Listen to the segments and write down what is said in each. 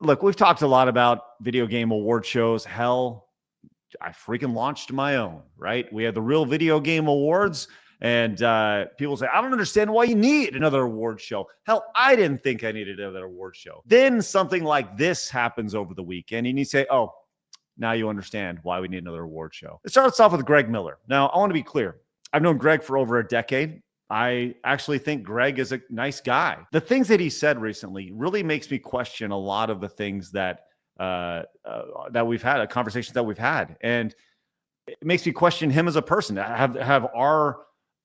look, we've talked a lot about video game award shows. Hell, I freaking launched my own, right? We had the Real Video Game Awards, and people say, I don't understand why you need another award show. Hell, I didn't think I needed another award show. Then something like this happens over the weekend, and you say, oh, now you understand why we need another award show. It starts off with Greg Miller. Now, I want to be clear. I've known Greg for over a decade. I actually think Greg is a nice guy. The things that he said recently really makes me question a lot of the things that we've had, conversations that we've had. And it makes me question him as a person. Have our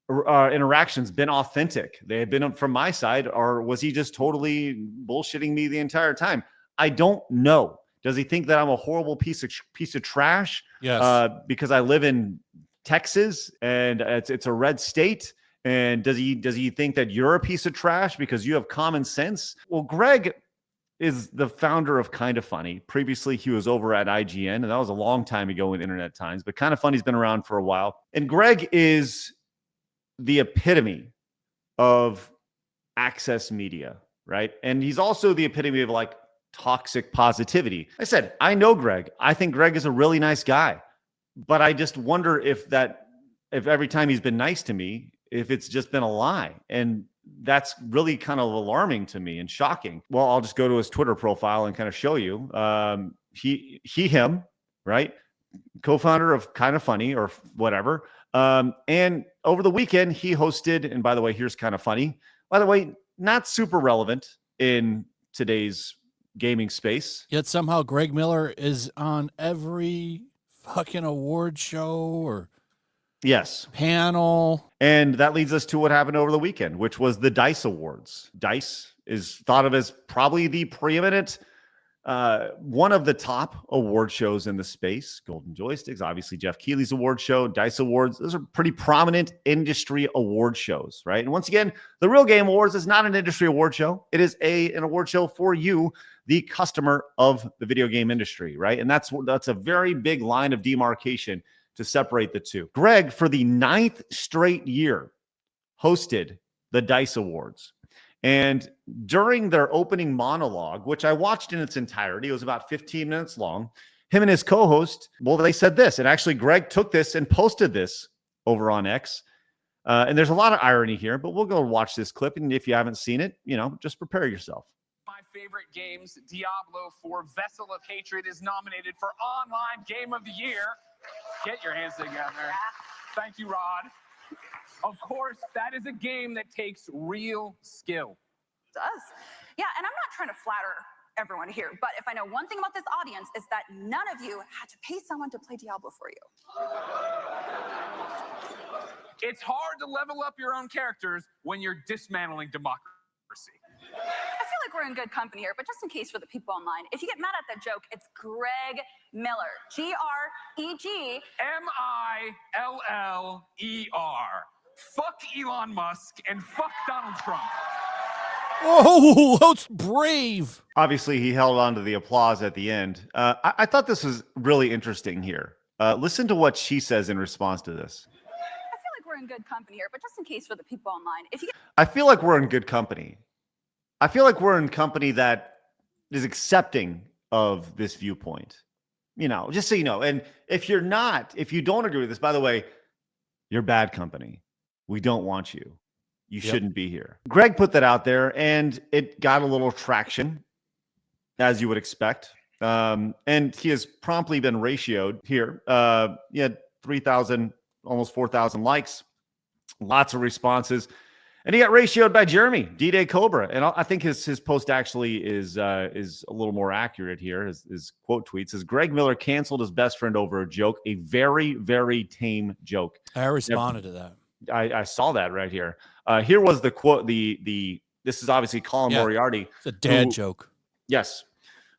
interactions been authentic? They have been from my side, or was he just totally bullshitting me the entire time? I don't know. Does he think that I'm a horrible piece of trash? Yes. Because I live in Texas and it's a red state. And does he think that you're a piece of trash because you have common sense? Well, Greg is the founder of Kinda Funny. Previously, he was over at IGN, and that was a long time ago in internet times. But Kinda Funny's been around for a while. And Greg is the epitome of access media, right? And he's also the epitome of like toxic positivity. I said, I know Greg. I think Greg is a really nice guy. But I just wonder if every time he's been nice to me, if it's just been a lie. And that's really kind of alarming to me and shocking. Well, I'll just go to his Twitter profile and kind of show you. Him, right? Co-founder of Kinda Funny or whatever. And over the weekend, he hosted, and by the way, here's Kinda Funny. By the way, not super relevant in today's gaming space. Yet somehow Greg Miller is on every fucking award show or panel. And that leads us to what happened over the weekend, which was the DICE Awards. DICE is thought of as probably the preeminent, one of the top award shows in the space. Golden Joysticks, obviously Jeff Keighley's award show, DICE Awards. Those are pretty prominent industry award shows, right? And once again, the Real Game Awards is not an industry award show. It is an award show for you, the customer of the video game industry, right? And that's a very big line of demarcation to separate the two. Greg, for the 9th straight year, hosted the DICE Awards. And during their opening monologue, which I watched in its entirety, it was about 15 minutes long, him and his co-host, well, they said this. And actually, Greg took this and posted this over on X. And there's a lot of irony here, but we'll go watch this clip. And if you haven't seen it, just prepare yourself. My favorite games, Diablo 4 Vessel of Hatred, is nominated for Online Game of the Year. Get your hands together. Thank you, Rod. Of course, that is a game that takes real skill. It does. Yeah, and I'm not trying to flatter everyone here, but if I know one thing about this audience, is that none of you had to pay someone to play Diablo for you. It's hard to level up your own characters when you're dismantling democracy. I feel like we're in good company here, but just in case for the people online, if you get mad at that joke, it's Greg Miller. Greg Miller. Fuck Elon Musk and fuck Donald Trump. Oh, that's brave. Obviously, he held on to the applause at the end. I thought this was really interesting here. Listen to what she says in response to this. I feel like we're in good company here, but just in case for the people online, if you I feel like we're in good company. I feel like we're in company that is accepting of this viewpoint. Just so you know. And if you don't agree with this, by the way, you're bad company. We don't want you. You shouldn't be here. Greg put that out there, and it got a little traction, as you would expect. And he has promptly been ratioed here. He had 3,000, almost 4,000 likes, lots of responses. And he got ratioed by Jeremy, D-Day Cobra. And I think his post actually is a little more accurate here. His quote tweet says, Greg Miller canceled his best friend over a joke, a very, very tame joke. I responded to that. I saw that right here. Here was the quote. This is obviously Colin Moriarty. It's a dad joke. Yes.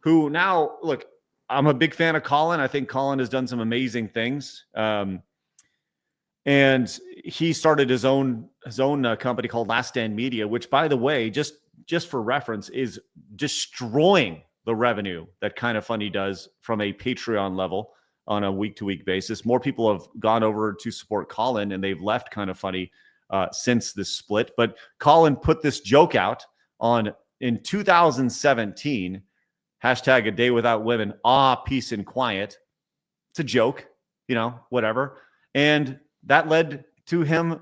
Who now, look, I'm a big fan of Colin. I think Colin has done some amazing things. And he started his own company called Last Stand Media, which, by the way, just for reference, is destroying the revenue that Kinda Funny does from a Patreon level on a week-to-week basis. More people have gone over to support Colin, and they've left Kinda Funny since this split. But Colin put this joke out in 2017 hashtag a day without women, peace and quiet. It's a joke, whatever. And that led to him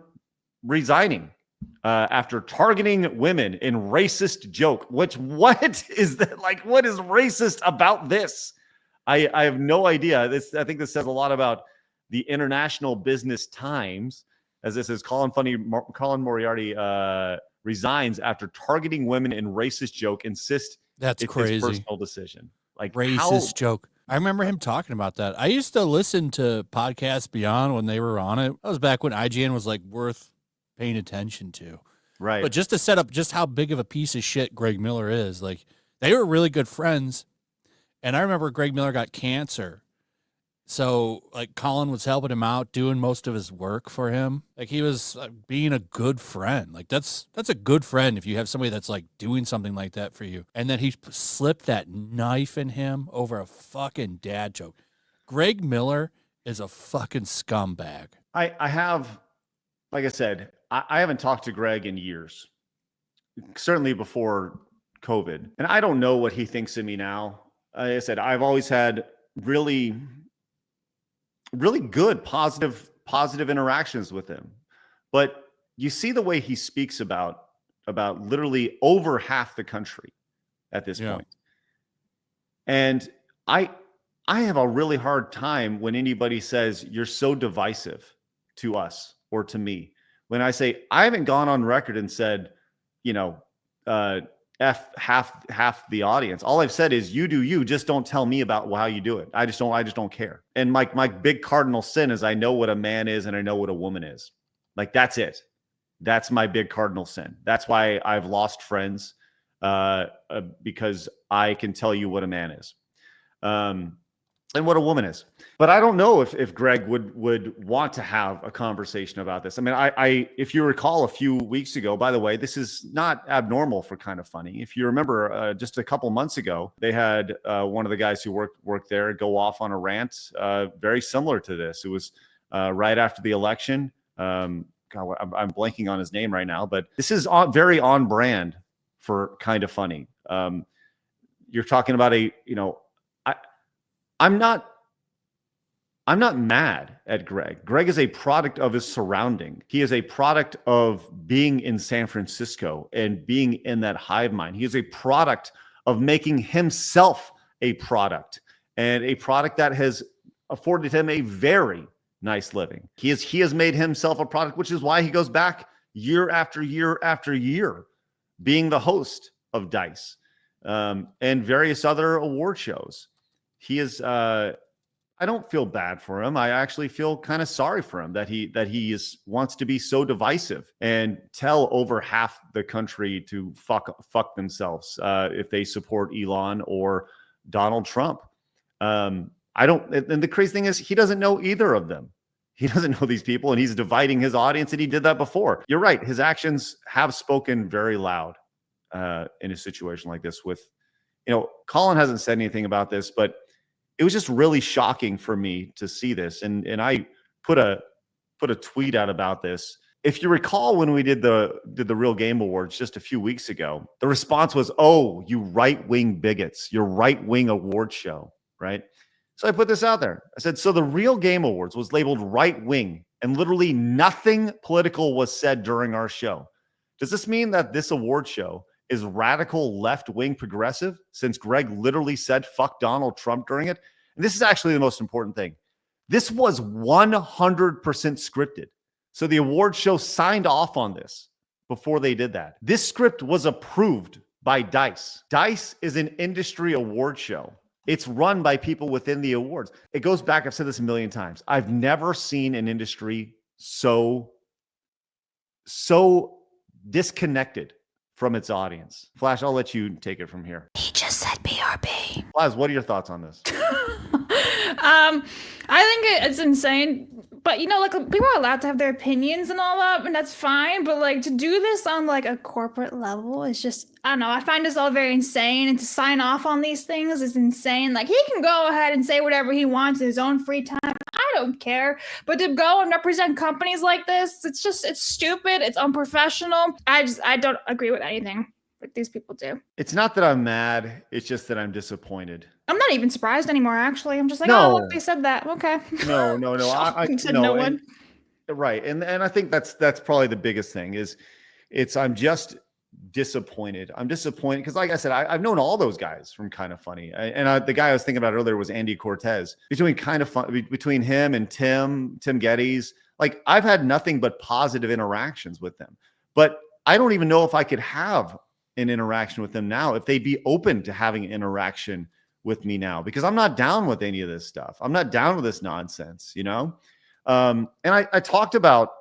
resigning after targeting women in racist joke. What is that? Like, what is racist about this? I have no idea. I think this says a lot about the International Business Times, as this is Colin Moriarty resigns after targeting women in racist joke. Insists that's it's crazy. His personal decision. Like Racist joke. I remember him talking about that. I used to listen to Podcasts Beyond when they were on it. That was back when IGN was like worth paying attention to. Right. But just to set up just how big of a piece of shit Greg Miller is, like they were really good friends. And I remember Greg Miller got cancer. So like Colin was helping him out, doing most of his work for him. Like he was being a good friend. Like that's a good friend if you have somebody that's like doing something like that for you. And then he slipped that knife in him over a fucking dad joke. Greg Miller is a fucking scumbag. I have, like I said, I haven't talked to Greg in years, certainly before COVID. And I don't know what he thinks of me now. Like I said, I've always had really good, positive interactions with him. But you see the way he speaks about literally over half the country at this point. And I have a really hard time when anybody says you're so divisive to us or to me. When I say I haven't gone on record and said, F half the audience. All I've said is you do you, just don't tell me about how you do it. I just don't care. And my big cardinal sin is I know what a man is and I know what a woman is. Like that's it. That's my big cardinal sin. That's why I've lost friends because I can tell you what a man is. And what a woman is. But I don't know if Greg would want to have a conversation about this. I mean, I if you recall a few weeks ago, by the way, this is not abnormal for Kind of Funny. If you remember, just a couple months ago, they had one of the guys who worked there go off on a rant very similar to this. It was right after the election. God, I'm blanking on his name right now, but this is very on brand for Kind of Funny. You're talking about I'm not mad at Greg. Greg is a product of his surrounding. He is a product of being in San Francisco and being in that hive mind. He is a product of making himself a product, and a product that has afforded him a very nice living. He has made himself a product, which is why he goes back year after year after year, being the host of Dice and various other award shows. He is I don't feel bad for him. I actually feel kind of sorry for him that he wants to be so divisive and tell over half the country to fuck themselves if they support Elon or Donald Trump. And the crazy thing is he doesn't know either of them. He doesn't know these people, and he's dividing his audience, and he did that before. You're right. His actions have spoken very loud in a situation like this. Colin hasn't said anything about this, but it was just really shocking for me to see this. And I put a tweet out about this. If you recall, when we did the Real Game Awards just a few weeks ago, the response was, "Oh, you right-wing bigots, your right-wing award show," right? So I put this out there. I said, so the Real Game Awards was labeled right-wing, and literally nothing political was said during our show. Does this mean that this award show is radical left-wing progressive, since Greg literally said fuck Donald Trump during it? And this is actually the most important thing. This was 100% scripted. So the award show signed off on this before they did that. This script was approved by Dice. Dice is an industry award show. It's run by people within the awards. It goes back, I've said this a million times. I've never seen an industry so disconnected from its audience. Flash, I'll let you take it from here. He just said BRB. Flash, what are your thoughts on this? I think it's insane. But, people are allowed to have their opinions and all that, and that's fine. But, to do this on, a corporate level is just, I don't know. I find this all very insane. And to sign off on these things is insane. He can go ahead and say whatever he wants in his own free time. I don't care. But to go and represent companies like this, it's stupid. It's unprofessional. I don't agree with anything what these people do. It's not that I'm mad. It's just that I'm disappointed. I'm not even surprised anymore, actually. I'm just like, No. oh, look, they said that. Okay. No. I Said no, no and- one. right. And I think that's probably the biggest thing is I'm just disappointed. I'm disappointed because, like I said, I've known all those guys from Kind of Funny. The guy I was thinking about earlier was Andy Cortez. Between him and Tim Geddes, like I've had nothing but positive interactions with them. But I don't even know if I could have an interaction with them now, if they'd be open to having an interaction with me now, because I'm not down with any of this stuff. I'm not down with this nonsense, you know? And I talked about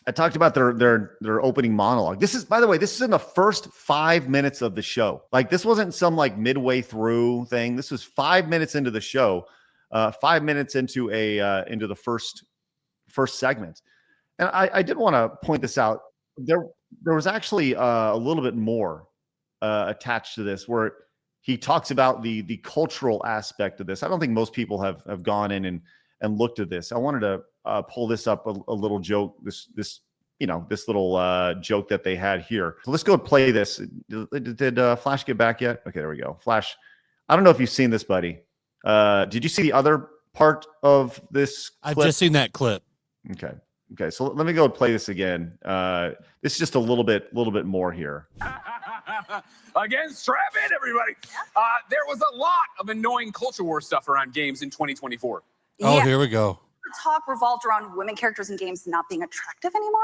their opening monologue. This is, by the way, this is in the first 5 minutes of the show. Like this wasn't some like midway through thing. This was 5 minutes into the show, 5 minutes into the first segment. And I did want to point this out. There was actually a little bit more attached to this, where he talks about the cultural aspect of this. I don't think most people have gone in and looked at this. I wanted to pull this up a little joke. This little joke that they had here. So let's go play this. Did Flash get back yet? Okay, there we go. Flash. I don't know if you've seen this, buddy. Did you see the other part of this clip? I've just seen that clip. Okay. So let me go and play this again. This is just a little bit more here. Again, strap in, everybody. There was a lot of annoying culture war stuff around games in 2024. Oh, here we go. Talk revolved around women characters in games not being attractive anymore.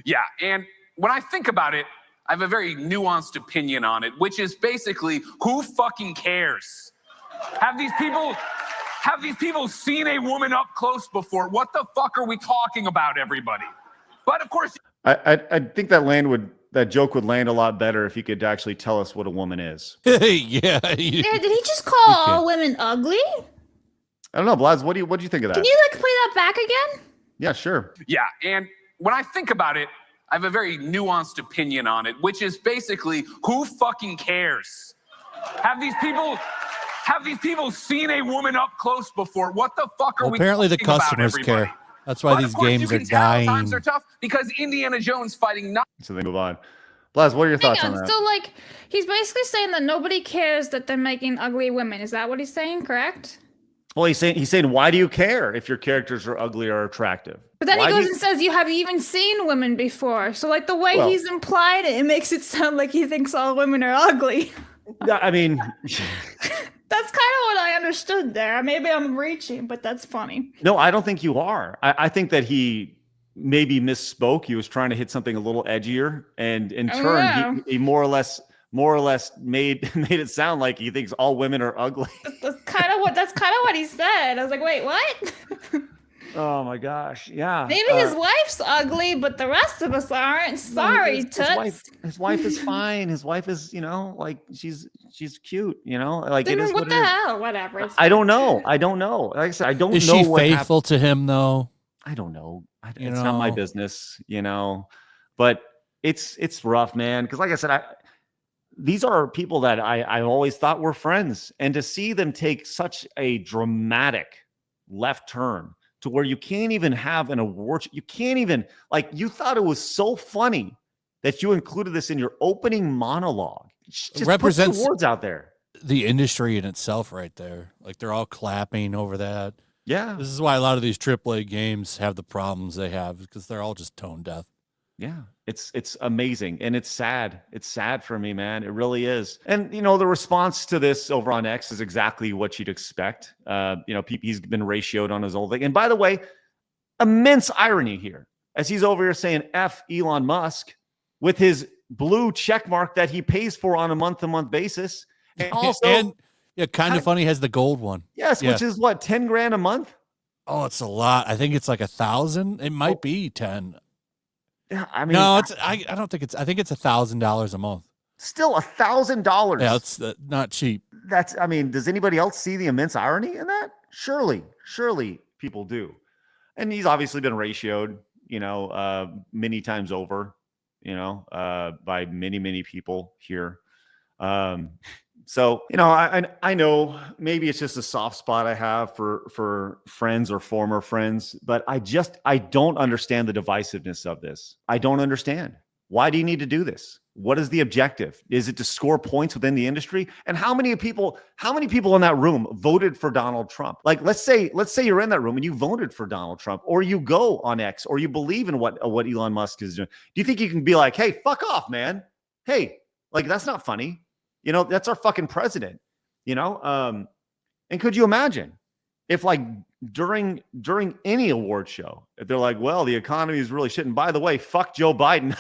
Yeah, and when I think about it, I have a very nuanced opinion on it, which is basically, who fucking cares? Have these people seen a woman up close before? What the fuck are we talking about, everybody? But of course, I think that joke would land a lot better if you could actually tell us what a woman is. Yeah. Yeah, did he just call all women ugly? I don't know, Blabs. What do you think of that? Can you like play that back again? Yeah, sure. yeah, and when I think about it, I have a very nuanced opinion on it, which is basically, who fucking cares? Have these people seen a woman up close before? What the fuck are we apparently the talking about, customers everybody? care. That's why But these of course, games you are can tell dying. times are tough because Indiana Jones fighting not. So they move on. Blaz, what are your thoughts on that? So like he's basically saying that nobody cares that they're making ugly women. Is that what he's saying? Correct? Well, he's saying, why do you care if your characters are ugly or attractive? But then Why he do goes you- and says you have even seen women before. So like the way Well- he's implied it, it makes it sound like he thinks all women are ugly. Yeah, I mean, That's kind of what I understood there. Maybe I'm reaching, but that's funny. no, I don't think you are. I think that he maybe misspoke. He was trying to hit something a little edgier, and in Oh, turn, yeah. he more or less made it sound like he thinks all women are ugly. That's kind of what he said. I was like, wait, what? Oh my gosh, yeah. Maybe his wife's ugly, but the rest of us aren't. Sorry, Toots. His wife is fine. His wife is, like she's cute, like it Then is what what the it is. hell? Whatever. It's I don't fine. know. Like I said, I don't Is know she what happened. faithful to him though? I don't know. You It's not my know. business, but it's rough, man. Because like I said, these are people that I always thought were friends, and to see them take such a dramatic left turn to where you can't even have an award. You can't even, like, you thought it was so funny that you included this in your opening monologue. Just Represents- put the awards out there. The industry in itself right there. Like they're all clapping over that. Yeah. This is why a lot of these AAA games have the problems they have, because they're all just tone deaf. Yeah, it's amazing, and it's sad. It's sad for me, man. It really is. And the response to this over on X is exactly what you'd expect. He's been ratioed on his old thing. And by the way, immense irony here, as he's over here saying F Elon Musk with his blue check mark that he pays for on a month-to-month basis, and also Kind of Funny has the gold one. yes, yeah. which is what, 10 grand a month? Oh, it's a lot. I think it's like 1,000. It might be 10. Yeah, I mean, No, I don't think I think it's $1,000 a month. still $1,000. Yeah, it's not cheap. Does anybody else see the immense irony in that? Surely people do. And he's obviously been ratioed, many times over, by many, many people here. So, I know maybe it's just a soft spot I have for friends or former friends, but I don't understand the divisiveness of this. I don't understand. Why do you need to do this? What is the objective? Is it to score points within the industry? And how many people in that room voted for Donald Trump? Like, let's say you're in that room and you voted for Donald Trump, or you go on X, or you believe in what Elon Musk is doing. Do you think you can be like, hey, fuck off, man? Hey, like, that's not funny. You know, that's our fucking president, you know? And could you imagine if, like, during any award show, if they're like, well, the economy is really shit, and by the way, fuck Joe Biden.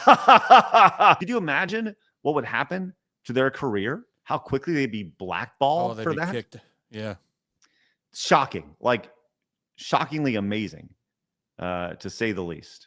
Could you imagine what would happen to their career? How quickly they'd be blackballed for that? Kicked. Yeah. Shocking. Like, shockingly amazing, to say the least.